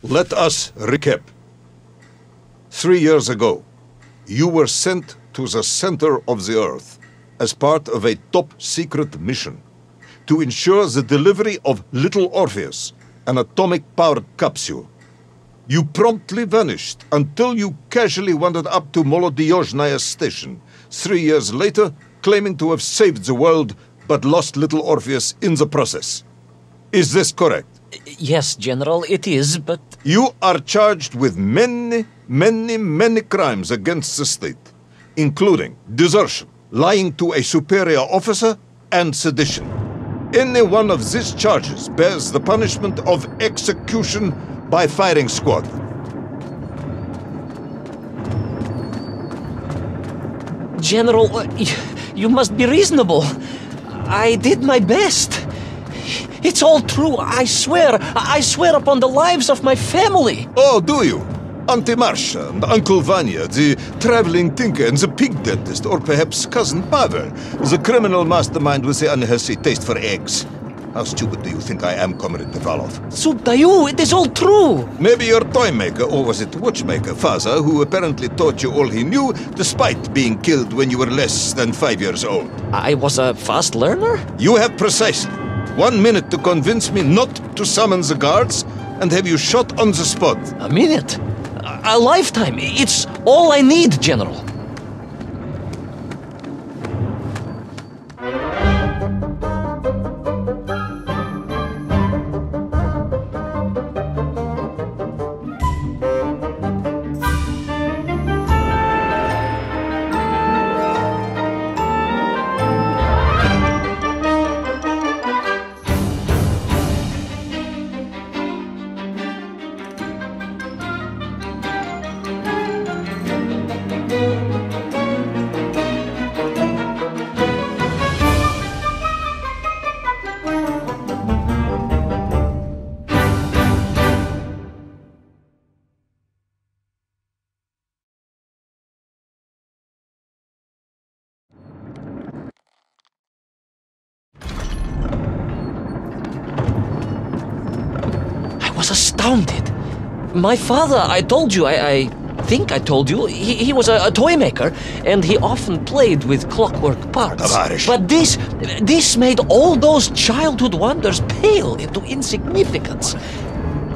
Let us recap. 3 years ago, you were sent to the center of the Earth as part of a top-secret mission to ensure the delivery of Little Orpheus, an atomic-powered capsule. You promptly vanished until you casually wandered up to Molodiyozhnaya station 3 years later, claiming to have saved the world but lost Little Orpheus in the process. Is this correct? Yes, General, it is, but... You are charged with many crimes against the state, including desertion, lying to a superior officer, and sedition. Any one of these charges bears the punishment of execution by firing squad. General, you must be reasonable. I did my best. It's all true, I swear. I swear upon the lives of my family. Oh, do you? Auntie Marcia and Uncle Vanya, the traveling tinker and the pig dentist, or perhaps Cousin Pavel, the criminal mastermind with the unhealthy taste for eggs. How stupid do you think I am, Comrade Devalov? Sudayu, it is all true. Maybe your toy maker, or was it watchmaker, Faza, who apparently taught you all he knew, despite being killed when you were less than 5 years old. I was a fast learner? You have precisely 1 minute to convince me not to summon the guards, and have you shot on the spot. A minute? A lifetime. It's all I need, General. Astounded. My father, I told you, I think I told you, he was a toy maker, and he often played with clockwork parts. Tavarish. But this made all those childhood wonders pale into insignificance.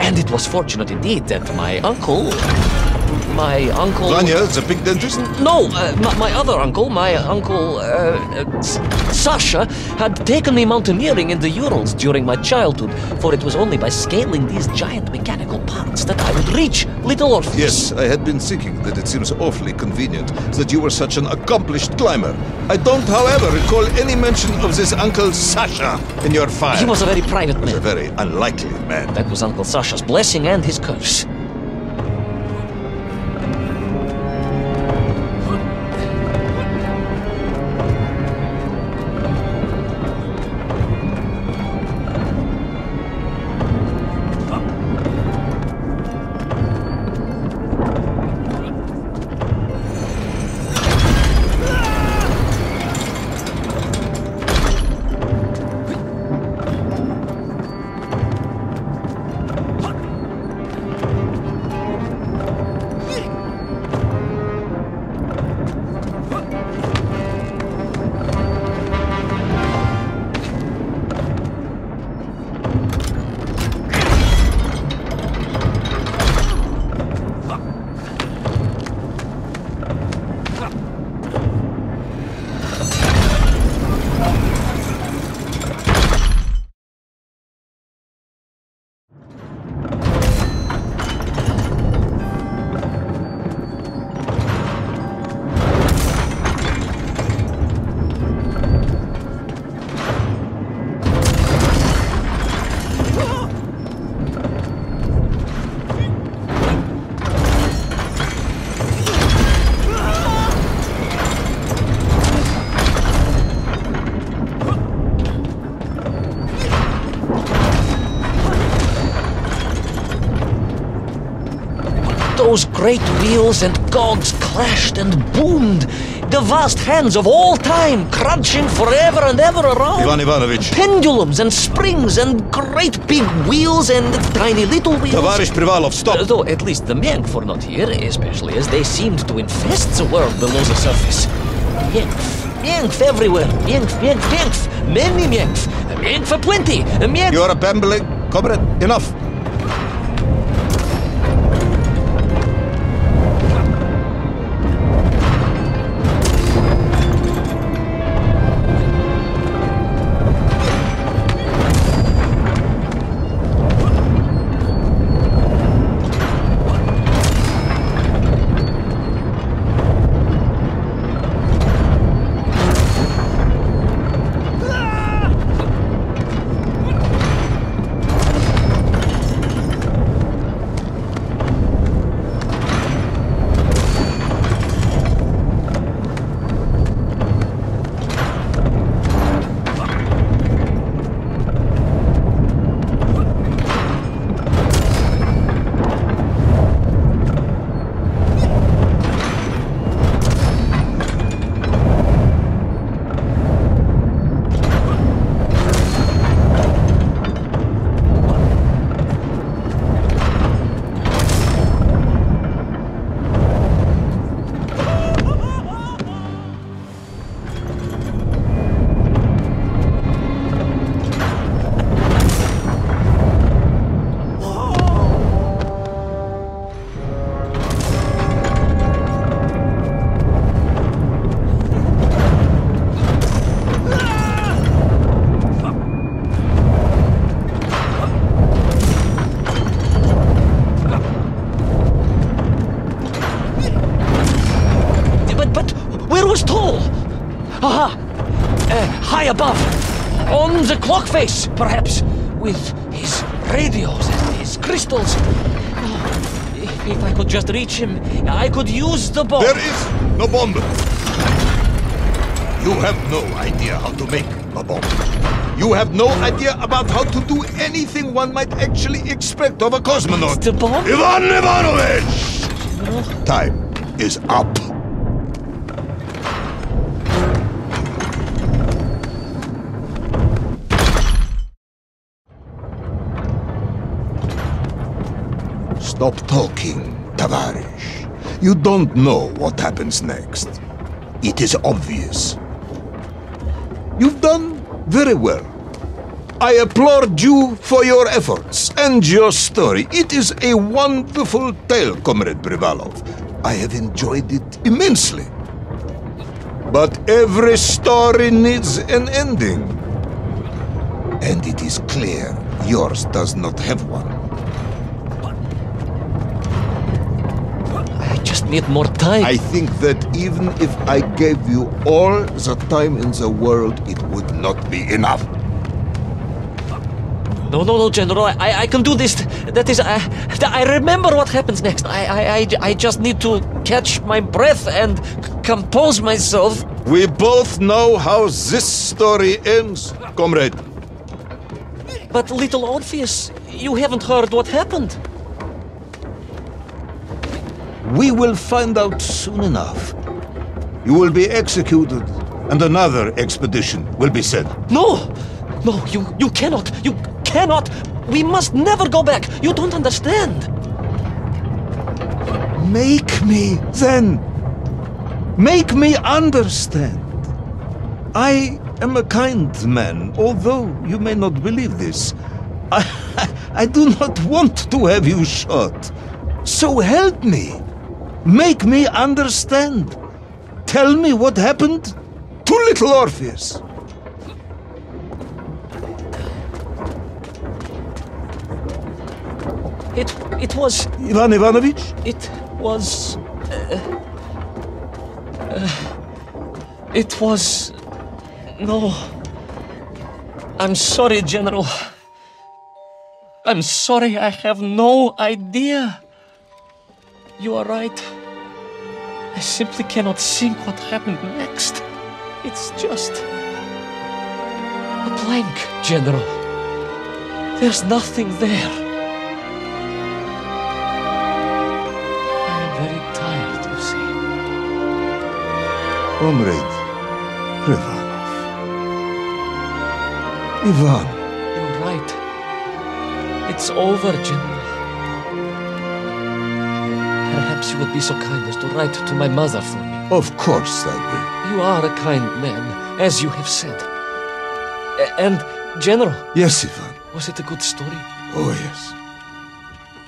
And it was fortunate indeed that my uncle... Vanya, the pig dentist? No, my other uncle, Sasha, had taken me mountaineering in the Urals during my childhood, for it was only by scaling these giant mechanical parts that I would reach Little Orpheus. Yes, I had been thinking that it seems awfully convenient that you were such an accomplished climber. I don't, however, recall any mention of this Uncle Sasha in your file. He was a very private man. A very unlikely man. That was Uncle Sasha's blessing and his curse. Those great wheels and cogs clashed and boomed. The vast hands of all time, crunching forever and ever around. Ivan Ivanovich. Pendulums and springs and great big wheels and tiny little wheels. Tavarish Privalov, stop! Though at least the Mengf were not here, especially as they seemed to infest the world below the surface. Mengf everywhere. Mengf. Many Mengf. Mengf aplenty. Mengf. You are babbling. Comrade, enough. High above, on the clock face, perhaps, with his radios and his crystals. Oh, if I could just reach him, I could use the bomb. There is no bomb. You have no idea how to make a bomb. You have no idea about how to do anything one might actually expect of a cosmonaut. The bomb? Ivan Ivanovich! Time is up. Stop talking, Tavarish. You don't know what happens next. It is obvious. You've done very well. I applaud you for your efforts and your story. It is a wonderful tale, Comrade Privalov. I have enjoyed it immensely. But every story needs an ending. And it is clear yours does not have one. I just need more time. I think that even if I gave you all the time in the world, it would not be enough. No, General. I can do this. That is, I remember what happens next. I just need to catch my breath and compose myself. We both know how this story ends, comrade. But little Orpheus, you haven't heard what happened. We will find out soon enough. You will be executed, and another expedition will be sent. No, you cannot. You cannot. We must never go back. You don't understand. Make me, then. Make me understand. I am a kind man, although you may not believe this. I do not want to have you shot. So help me. Make me understand. Tell me what happened to little Orpheus. It was... Ivan Ivanovich? It was... It was... No. I'm sorry, General. I'm sorry, I have no idea. You are right. I simply cannot think what happened next. It's just... a blank, General. There's nothing there. I am very tired, you see. Comrade Privanov. Ivan. You're right. It's over, General. Perhaps you would be so kind as to write to my mother for me. Of course I will. You are a kind man, as you have said. And, General... Yes, Ivan. Was it a good story? Oh, yes.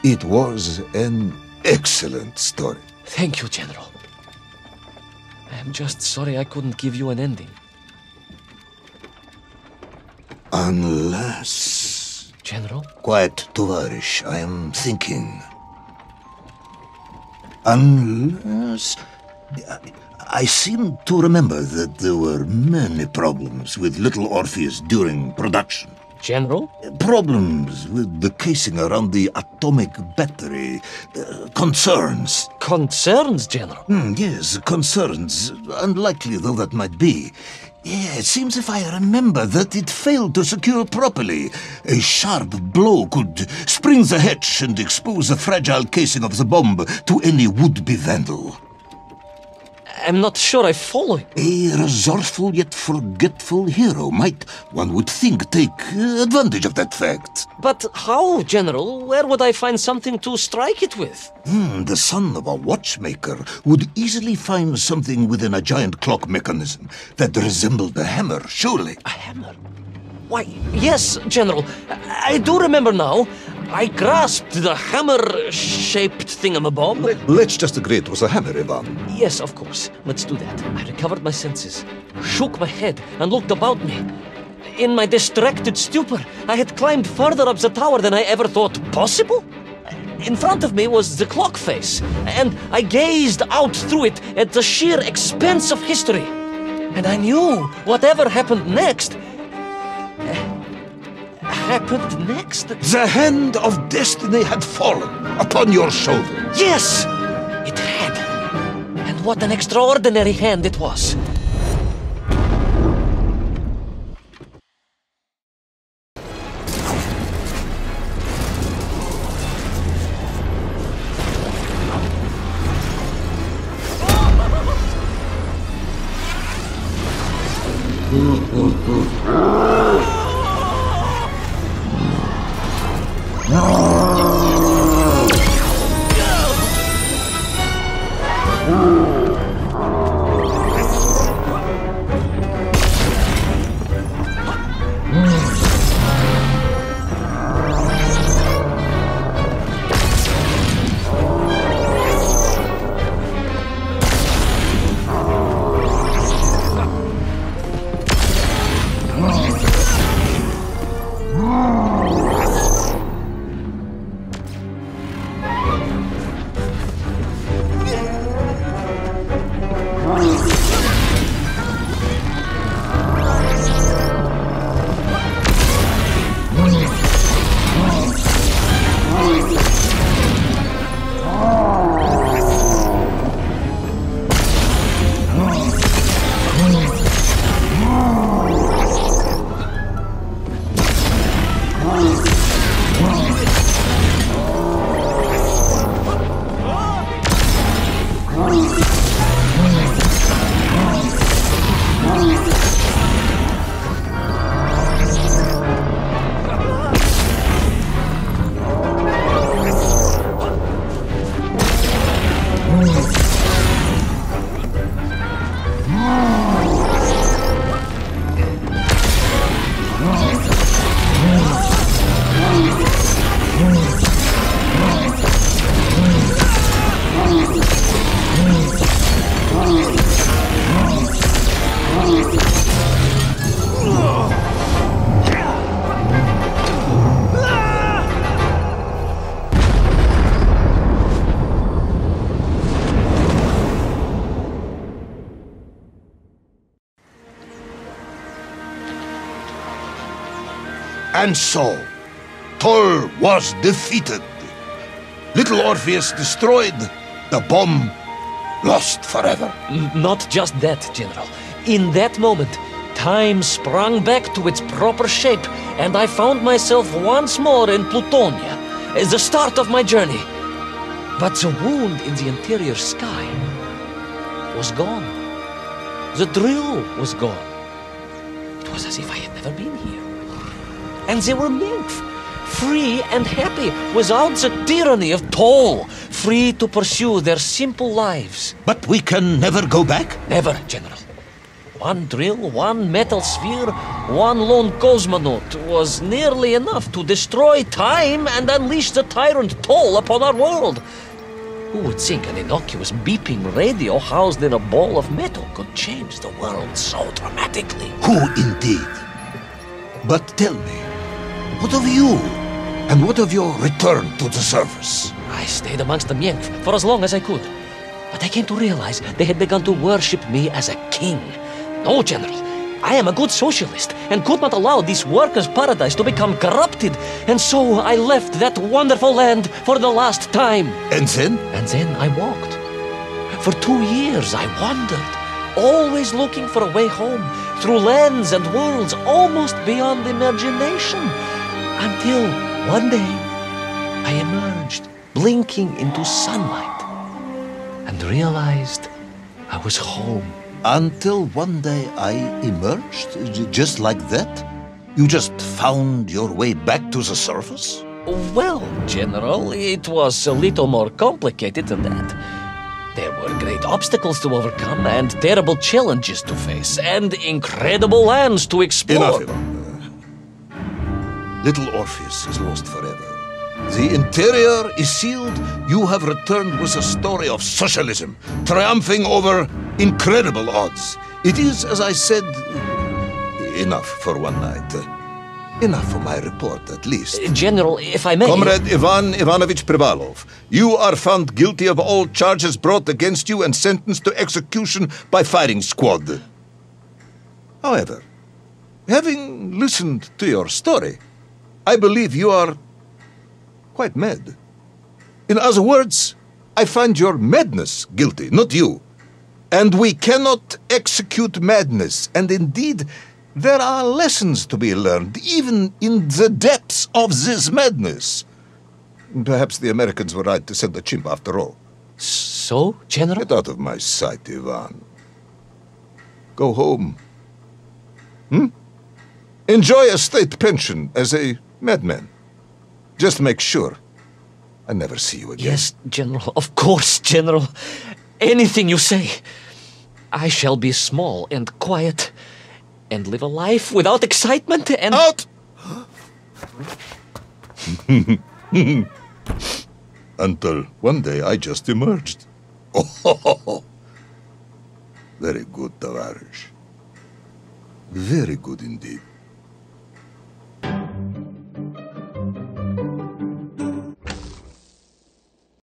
It was an excellent story. Thank you, General. I am just sorry I couldn't give you an ending. Unless... General? Quiet, Tovarish, I am thinking. Unless... I seem to remember that there were many problems with little Orpheus during production. General? Problems with the casing around the atomic battery. Concerns. Concerns, General? Yes, concerns. Unlikely though that might be. Yeah, it seems if I remember that it failed to secure properly. A sharp blow could spring the hatch and expose the fragile casing of the bomb to any would-be vandal. I'm not sure I follow you. A resourceful yet forgetful hero might, one would think, take advantage of that fact. But how, General? Where would I find something to strike it with? The son of a watchmaker would easily find something within a giant clock mechanism that resembled a hammer, surely. A hammer? Why, yes, General. I do remember now. I grasped the hammer-shaped thingamabob. Let's just agree it was a hammer, Ivan. Yes, of course. Let's do that. I recovered my senses, shook my head, and looked about me. In my distracted stupor, I had climbed further up the tower than I ever thought possible. In front of me was the clock face, and I gazed out through it at the sheer expanse of history. And I knew whatever happened next... happened next? The hand of destiny had fallen upon your shoulder. Yes! It had. And what an extraordinary hand it was. And so, Tol was defeated. Little Orpheus destroyed, the bomb lost forever. Not just that, General. In that moment, time sprang back to its proper shape, and I found myself once more in Plutonia, the start of my journey. But the wound in the interior sky was gone. The drill was gone. It was as if I had never been here. And they were nymph, free and happy, without the tyranny of toll, free to pursue their simple lives. But we can never go back? Never, General. One drill, one metal sphere, one lone cosmonaut was nearly enough to destroy time and unleash the tyrant toll upon our world. Who would think an innocuous beeping radio housed in a ball of metal could change the world so dramatically? Who indeed? But tell me, what of you? And what of your return to the surface? I stayed amongst the Myenk for as long as I could. But I came to realize they had begun to worship me as a king. No, General. I am a good socialist and could not allow this workers' paradise to become corrupted. And so I left that wonderful land for the last time. And then? And then I walked. For 2 years I wandered, always looking for a way home, through lands and worlds almost beyond imagination. Until one day I emerged, blinking into sunlight, and realized I was home. Until one day I emerged, just like that? You just found your way back to the surface? Well, General, it was a little more complicated than that. There were great obstacles to overcome, and terrible challenges to face, and incredible lands to explore. Enough, Ivan. Little Orpheus is lost forever. The interior is sealed. You have returned with a story of socialism, triumphing over incredible odds. It is, as I said, enough for one night. Enough for my report, at least. General, if I may... Comrade Ivan Ivanovich Privalov, you are found guilty of all charges brought against you and sentenced to execution by firing squad. However, having listened to your story, I believe you are quite mad. In other words, I find your madness guilty, not you. And we cannot execute madness. And indeed, there are lessons to be learned, even in the depths of this madness. Perhaps the Americans were right to send a chimp after all. So, General? Get out of my sight, Ivan. Go home. Enjoy a state pension as a madman. Just make sure I never see you again. Yes, General. Of course, General. Anything you say. I shall be small and quiet and live a life without excitement and... Out! Until one day I just emerged. Oh, very good, Tavarish. Very good indeed.